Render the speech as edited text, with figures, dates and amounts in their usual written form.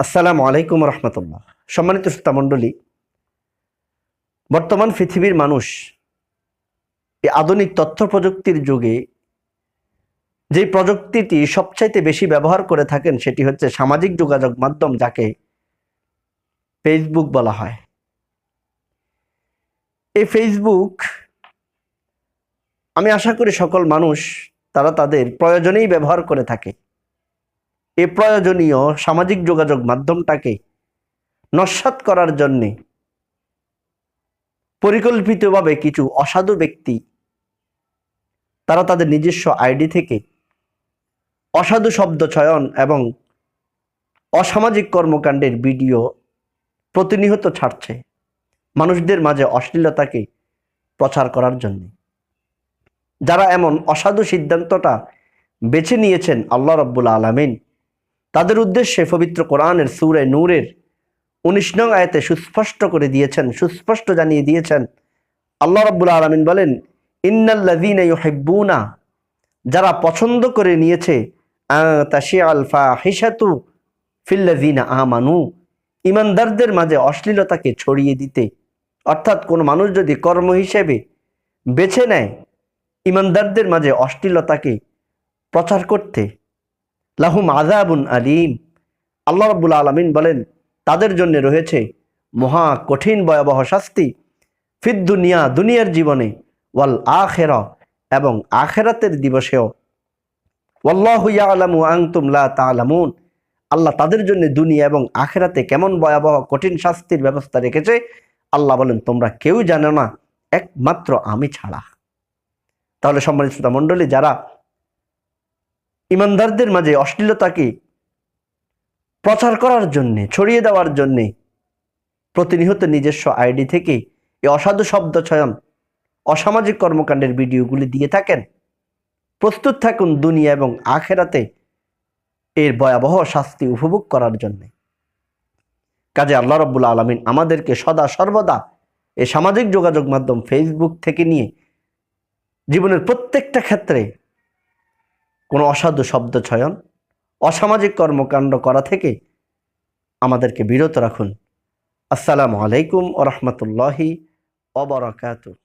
আসসালামু আলাইকুম রহমতুল্লাহ। সম্মানিত শ্রোতা মণ্ডলী, বর্তমান পৃথিবীর মানুষ এই আধুনিক তথ্য প্রযুক্তির যুগে যে প্রযুক্তিটি সবচাইতে বেশি ব্যবহার করে থাকেন সেটি হচ্ছে সামাজিক যোগাযোগ মাধ্যম, যাকে ফেসবুক বলা হয়। এই ফেসবুক আমি আশা করি সকল মানুষ তারা তাদের প্রয়োজনেই ব্যবহার করে থাকে। এই প্রয়োজনীয় সামাজিক যোগাযোগ মাধ্যমটাকে নস্যাৎ করার জন্যে পরিকল্পিতভাবে কিছু অসাধু ব্যক্তি তারা তাদের নিজস্ব আইডি থেকে অসাধু শব্দ চয়ন এবং অসামাজিক কর্মকাণ্ডের ভিডিও প্রতিনিয়ত ছাড়ছে মানুষদের মাঝে অশ্লীলতাকে প্রচার করার জন্য। যারা এমন অসাধু সিদ্ধান্তটা বেছে নিয়েছেন, আল্লাহ রাব্বুল আলামিন তাদের উদ্দেশ্যে পবিত্র কোরআনের সূরা নূরের 19 নং আয়াতে সুস্পষ্ট করে দিয়েছেন, সুস্পষ্ট জানিয়ে দিয়েছেন। আল্লাহ রাব্বুল আলামিন বলেন, ইন্নাল্লাযীনা ইউহিব্বুনা, যারা পছন্দ করে নিয়েছে, তাশিআল ফাহিশাতু ফিল্লাযীনা আমানু, ঈমানদারদের মাঝে অশ্লীলতাকে ছড়িয়ে দিতে। অর্থাৎ কোনো মানুষ যদি কর্ম হিসেবে বেছে নেয় ঈমানদারদের মাঝে অশ্লীলতাকে প্রচার করতে, লাহুম আযাবুন আলীম, আল্লাহ রাব্বুল আলামিন বলেন তাদের জন্য রয়েছে মহা কঠিন ভয়াবহ শাস্তি, ফিদ দুনিয়া, দুনিয়ার জীবনে, ওয়াল আখিরা, এবং আখিরাতের দিবসেও। ওয়াল্লাহু ইয়ালামু ওয়া আনতুম লা তা'লামুন, আল্লাহ তাদের জন্য দুনিয়া এবং আখিরাতে কেমন ভয়াবহ কঠিন শাস্তির ব্যবস্থা রেখেছে আল্লাহ বলেন তোমরা কেউ জানো না একমাত্র আমি ছাড়া। তাহলে সম্মানিত শ্রোতা মণ্ডলী, যারা ঈমানদারদের মাঝে অশ্লীলতাকে প্রচার করার জন্যে, ছড়িয়ে দেওয়ার জন্যে প্রতিনিয়ত নিজস্ব আইডি থেকে এই অসাধু শব্দ চয়ন, অসামাজিক কর্মকাণ্ডের ভিডিওগুলি দিয়ে থাকেন, প্রস্তুত থাকুন দুনিয়া এবং আখিরাতে এর ভয়াবহ শাস্তি উপভোগ করার জন্যে। কাজে আল্লাহ রাব্বুল আলামিন আমাদেরকে সদা সর্বদা এই সামাজিক যোগাযোগ মাধ্যম ফেসবুক থেকে নিয়ে জীবনের প্রত্যেকটা ক্ষেত্রে কোনো অসাধু শব্দ চয়ন, অসামাজিক কর্মকাণ্ড করা থেকে আমাদেরকে বিরত রাখুন। আসসালামু আলাইকুম ওয়া রাহমাতুল্লাহি ওয়া বারাকাতুহু।